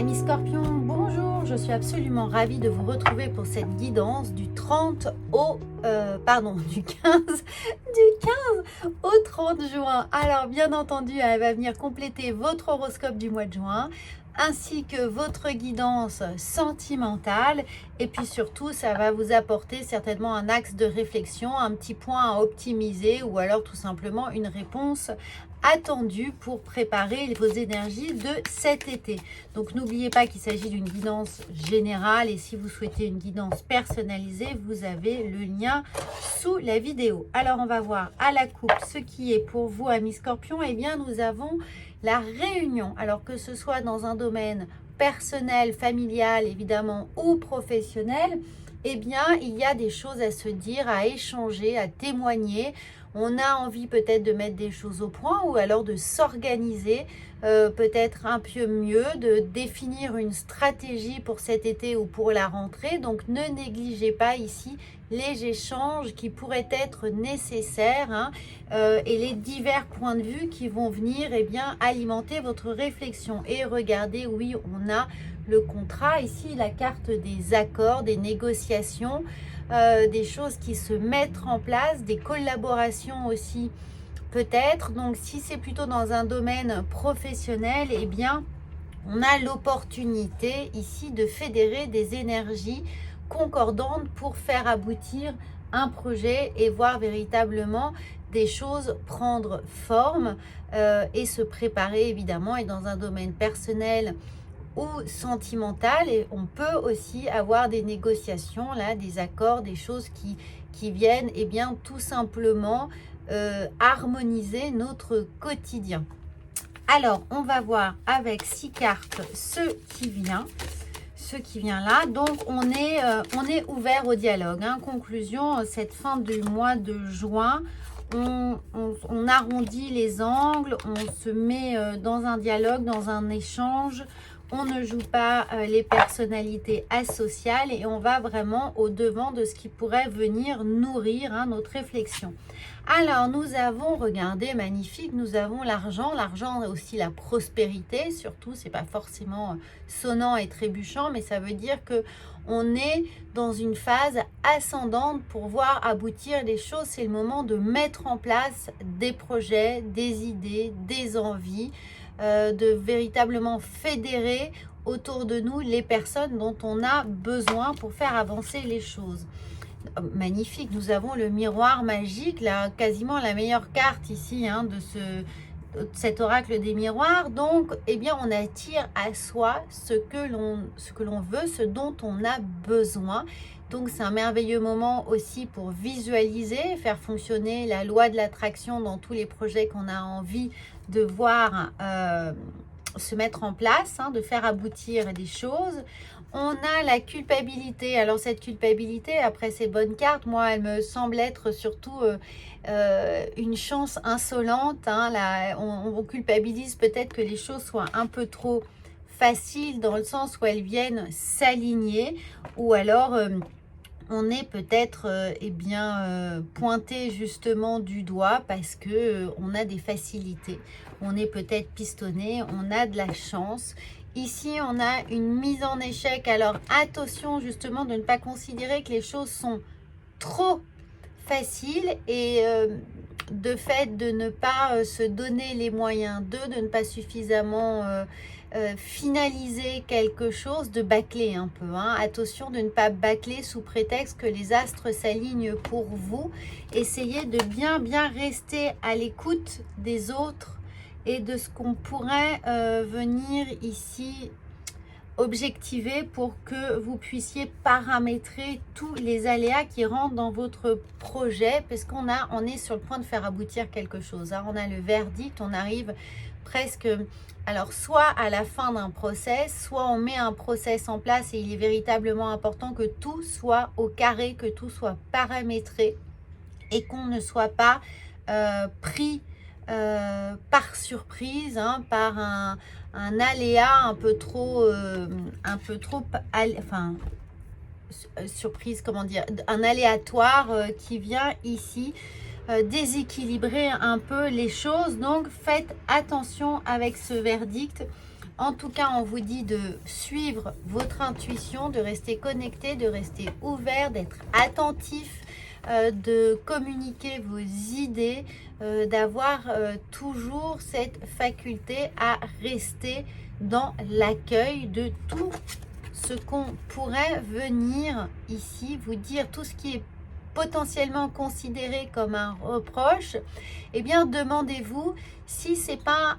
Amis Scorpions, bonjour, je suis absolument ravie de vous retrouver pour cette guidance du 30 au, du 15 au 30 juin. Alors bien entendu, elle va venir compléter votre horoscope du mois de juin, ainsi que votre guidance sentimentale. Et puis surtout, ça va vous apporter certainement un axe de réflexion, un petit point à optimiser ou alors tout simplement une réponse attendue pour préparer vos énergies de cet été. Donc n'oubliez pas qu'il s'agit d'une guidance générale et si vous souhaitez une guidance personnalisée, vous avez le lien sous la vidéo. Alors on va voir à la coupe ce qui est pour vous, amis Scorpions. Eh bien nous avons la réunion, alors que ce soit dans un domaine personnel, familial évidemment ou professionnel, eh bien il y a des choses à se dire, à échanger, à témoigner. On a envie peut-être de mettre des choses au point ou alors de s'organiser peut-être un peu mieux, de définir une stratégie pour cet été ou pour la rentrée. Donc ne négligez pas ici les échanges qui pourraient être nécessaires et les divers points de vue qui vont venir alimenter votre réflexion. Et regardez, oui, on a le contrat ici, la carte des accords, des négociations, des choses qui se mettent en place, des collaborations aussi peut-être. Donc si c'est plutôt dans un domaine professionnel, eh bien on a l'opportunité ici de fédérer des énergies concordantes pour faire aboutir un projet et voir véritablement des choses prendre forme et se préparer évidemment. Et dans un domaine personnel ou sentimental, et on peut aussi avoir des négociations là, des accords, des choses qui viennent tout simplement harmoniser notre quotidien. Alors on va voir avec 6 cartes ce qui vient là. Donc on est ouvert au dialogue. Conclusion, cette fin du mois de juin, on arrondit les angles, on se met dans un dialogue, dans un échange. On ne joue pas les personnalités asociales et on va vraiment au devant de ce qui pourrait venir nourrir notre réflexion. Alors nous avons, regardez, magnifique, nous avons l'argent aussi la prospérité, surtout c'est pas forcément sonnant et trébuchant, mais ça veut dire que on est dans une phase ascendante pour voir aboutir les choses. C'est le moment de mettre en place des projets, des idées, des envies, de véritablement fédérer autour de nous les personnes dont on a besoin pour faire avancer les choses. Magnifique, nous avons le miroir magique, là, quasiment la meilleure carte ici de cet oracle des miroirs. Donc on attire à soi ce que l'on veut, ce dont on a besoin. Donc c'est un merveilleux moment aussi pour visualiser, faire fonctionner la loi de l'attraction dans tous les projets qu'on a envie de voir se mettre en place, de faire aboutir des choses. On a la culpabilité. Alors cette culpabilité, après ces bonnes cartes, moi elle me semble être surtout une chance insolente. On culpabilise peut-être que les choses soient un peu trop faciles dans le sens où elles viennent s'aligner, ou alors on est peut-être pointé justement du doigt parce que on a des facilités, on est peut-être pistonné, on a de la chance. Ici on a une mise en échec. Alors attention justement de ne pas considérer que les choses sont trop faciles et de fait de ne pas se donner les moyens de ne pas suffisamment finaliser quelque chose, de bâcler un peu. Attention de ne pas bâcler sous prétexte que les astres s'alignent pour vous. Essayez de bien rester à l'écoute des autres et de ce qu'on pourrait venir ici objectiver pour que vous puissiez paramétrer tous les aléas qui rentrent dans votre projet, parce qu'on est sur le point de faire aboutir quelque chose. On a le verdict, on arrive presque, alors soit à la fin d'un process, soit on met un process en place et il est véritablement important que tout soit au carré, que tout soit paramétré et qu'on ne soit pas pris par surprise, par un aléa un peu trop surprise, comment dire, un aléatoire qui vient ici déséquilibrer un peu les choses. Donc faites attention avec ce verdict En tout cas, on vous dit de suivre votre intuition, de rester connecté, de rester ouvert, d'être attentif, de communiquer vos idées, d'avoir toujours cette faculté à rester dans l'accueil de tout ce qu'on pourrait venir ici vous dire, tout ce qui est potentiellement considéré comme un reproche. Eh bien, demandez-vous si c'est pas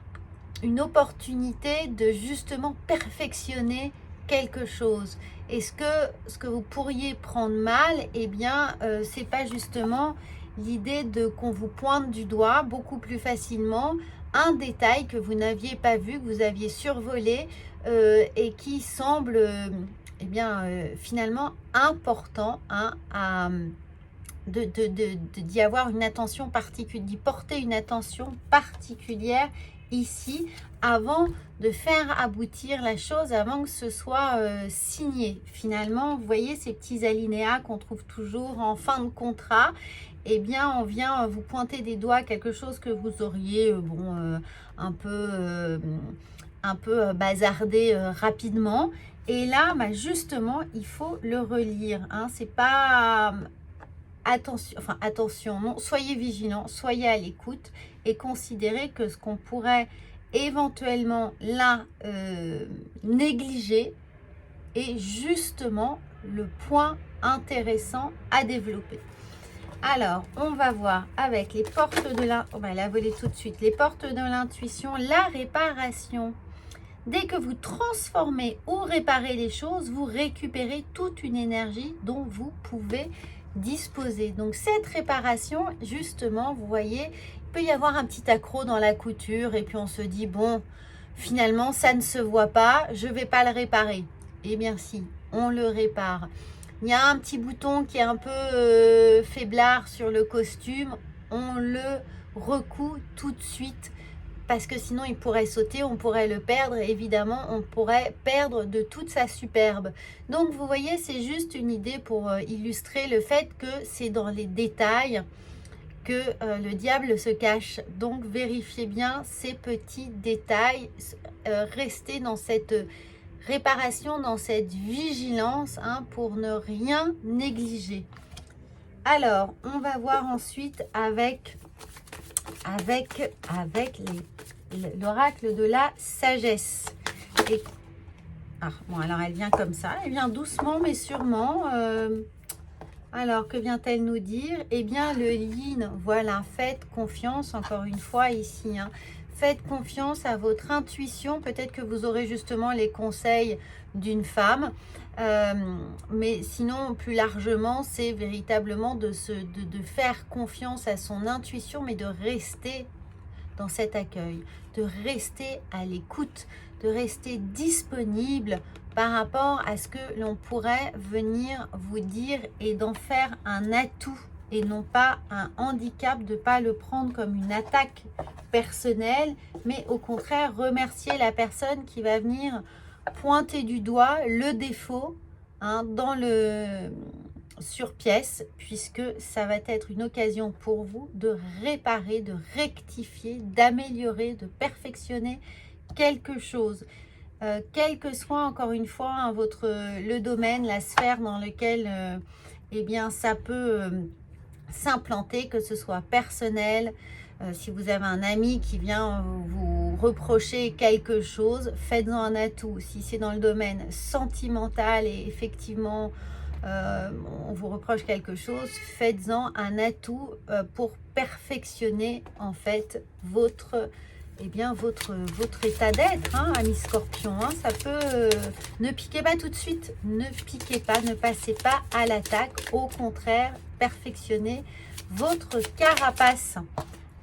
une opportunité de justement perfectionner quelque chose. Est-ce que ce que vous pourriez prendre mal, eh bien, c'est pas justement l'idée de qu'on vous pointe du doigt beaucoup plus facilement un détail que vous n'aviez pas vu, que vous aviez survolé et qui semble eh bien, finalement important d'y avoir une attention particulière, d'y porter une attention particulière ici avant de faire aboutir la chose, avant que ce soit signé. Finalement, vous voyez ces petits alinéas qu'on trouve toujours en fin de contrat, eh bien on vient vous pointer des doigts quelque chose que vous auriez un peu bazardé rapidement. Et là, bah, justement, il faut le relire. Hein. C'est pas attention, non, soyez vigilants, soyez à l'écoute et considérez que ce qu'on pourrait éventuellement là négliger est justement le point intéressant à développer. Alors, on va voir avec les portes de on va la voler tout de suite. Les portes de l'intuition, la réparation. Dès que vous transformez ou réparez les choses, vous récupérez toute une énergie dont vous pouvez disposer. Donc cette réparation, justement, vous voyez, il peut y avoir un petit accroc dans la couture et puis on se dit, bon, finalement, ça ne se voit pas, je ne vais pas le réparer. Eh bien si, on le répare. Il y a un petit bouton qui est un peu faiblard sur le costume, on le recoue tout de suite parce que sinon il pourrait sauter, on pourrait le perdre, évidemment on pourrait perdre de toute sa superbe. Donc vous voyez, c'est juste une idée pour illustrer le fait que c'est dans les détails que le diable se cache. Donc vérifiez bien ces petits détails, restez dans cette réparation, dans cette vigilance pour ne rien négliger. Alors on va voir ensuite avec l'oracle de la sagesse. Et, bon, alors elle vient comme ça, elle vient doucement mais sûrement. Alors que vient-elle nous dire? Eh bien le yin, voilà, faites confiance encore une fois ici. Faites confiance à votre intuition. Peut-être que vous aurez justement les conseils d'une femme. Mais sinon, plus largement, c'est véritablement de faire confiance à son intuition, mais de rester dans cet accueil, de rester à l'écoute, de rester disponible par rapport à ce que l'on pourrait venir vous dire et d'en faire un atout et non pas un handicap, de ne pas le prendre comme une attaque personnelle, mais au contraire remercier la personne qui va venir pointer du doigt le défaut dans le sur-pièce, puisque ça va être une occasion pour vous de réparer, de rectifier, d'améliorer, de perfectionner quelque chose. Quel que soit encore une fois le domaine, la sphère dans lequel eh bien, ça peut s'implanter, que ce soit personnel, si vous avez un ami qui vient vous reprocher quelque chose, faites-en un atout. Si c'est dans le domaine sentimental et effectivement on vous reproche quelque chose, faites-en un atout pour perfectionner en fait votre état d'être, ami Scorpion. Ça peut ne piquez pas tout de suite, ne piquez pas, ne passez pas à l'attaque, au contraire, perfectionnez votre carapace.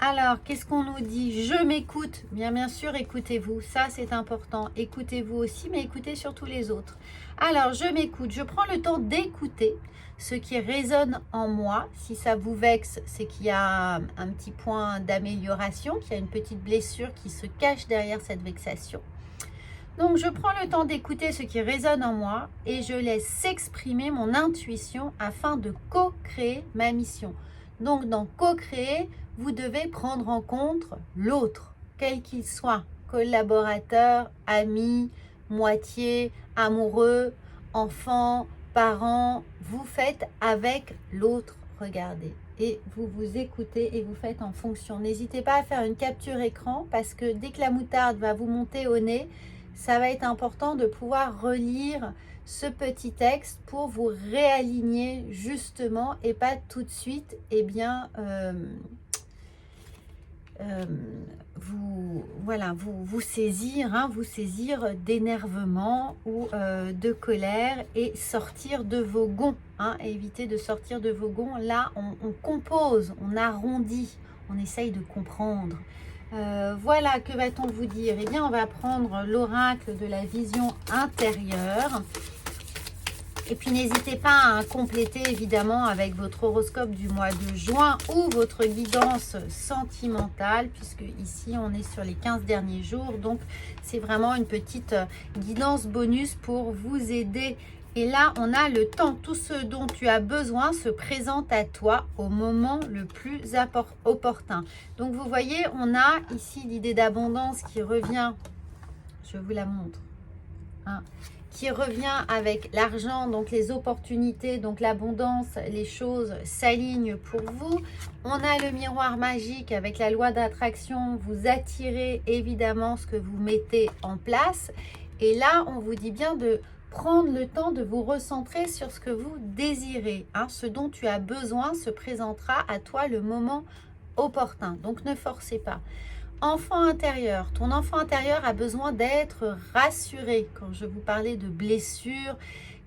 Alors, qu'est-ce qu'on nous dit? Je m'écoute. Bien sûr, écoutez-vous. Ça, c'est important. Écoutez-vous aussi, mais écoutez surtout les autres. Alors, je m'écoute. Je prends le temps d'écouter ce qui résonne en moi. Si ça vous vexe, c'est qu'il y a un petit point d'amélioration, qu'il y a une petite blessure qui se cache derrière cette vexation. Donc, je prends le temps d'écouter ce qui résonne en moi et je laisse s'exprimer mon intuition afin de co-créer ma mission. Donc, dans co-créer, vous devez prendre en compte l'autre, quel qu'il soit. collaborateurs, amis, moitié, amoureux, enfants, parents, vous faites avec l'autre, regardez. Et vous vous écoutez et vous faites en fonction. N'hésitez pas à faire une capture écran parce que dès que la moutarde va vous monter au nez, ça va être important de pouvoir relire ce petit texte pour vous réaligner justement et pas tout de suite, eh bien, vous saisir, vous saisir d'énervement ou de colère et sortir de vos gonds, éviter de sortir de vos gonds. Là, on compose, on arrondit, on essaye de comprendre. Voilà, que va-t-on vous dire? Eh bien, on va prendre l'oracle de la vision intérieure. Et puis, n'hésitez pas à compléter évidemment avec votre horoscope du mois de juin ou votre guidance sentimentale, puisque ici, on est sur les 15 derniers jours. Donc, c'est vraiment une petite guidance bonus pour vous aider. Et là, on a le temps. Tout ce dont tu as besoin se présente à toi au moment le plus opportun. Donc, vous voyez, on a ici l'idée d'abondance qui revient. Je vous la montre. Qui revient avec l'argent, donc les opportunités, donc l'abondance, les choses s'alignent pour vous. On a le miroir magique avec la loi d'attraction. Vous attirez évidemment ce que vous mettez en place. Et là, on vous dit bien de prendre le temps de vous recentrer sur ce que vous désirez. Ce dont tu as besoin se présentera à toi le moment opportun. Donc, ne forcez pas. Enfant intérieur, ton enfant intérieur a besoin d'être rassuré. Quand je vous parlais de blessure,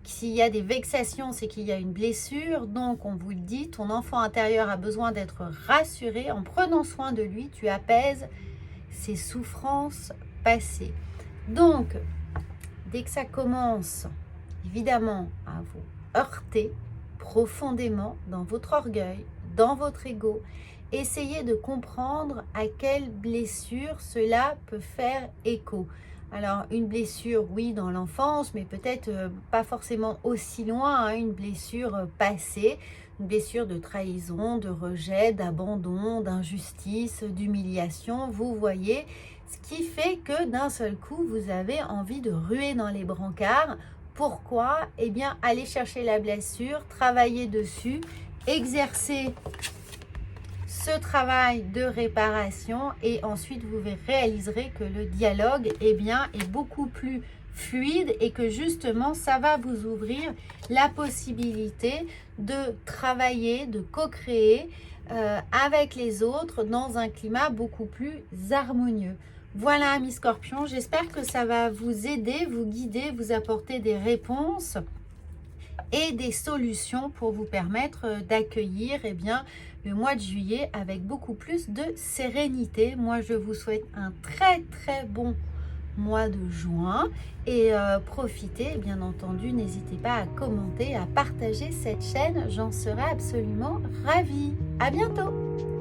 s'il y a des vexations, c'est qu'il y a une blessure. Donc, on vous le dit, ton enfant intérieur a besoin d'être rassuré. En prenant soin de lui, tu apaises ses souffrances passées. Donc, dès que ça commence, évidemment, à vous heurter profondément dans votre orgueil, dans votre ego, essayez de comprendre à quelle blessure cela peut faire écho. Alors, une blessure, oui, dans l'enfance, mais peut-être pas forcément aussi loin, une blessure passée, une blessure de trahison, de rejet, d'abandon, d'injustice, d'humiliation, vous voyez, ce qui fait que d'un seul coup, vous avez envie de ruer dans les brancards. Pourquoi? Eh bien, allez chercher la blessure, travailler dessus, exercer ce travail de réparation et ensuite vous réaliserez que le dialogue est beaucoup plus fluide et que justement ça va vous ouvrir la possibilité de travailler, de co-créer avec les autres dans un climat beaucoup plus harmonieux. Voilà, amis scorpions, j'espère que ça va vous aider, vous guider, vous apporter des réponses et des solutions pour vous permettre d'accueillir le mois de juillet avec beaucoup plus de sérénité. Moi, je vous souhaite un très très bon mois de juin et profitez, bien entendu, n'hésitez pas à commenter, à partager cette chaîne, j'en serai absolument ravie. À bientôt!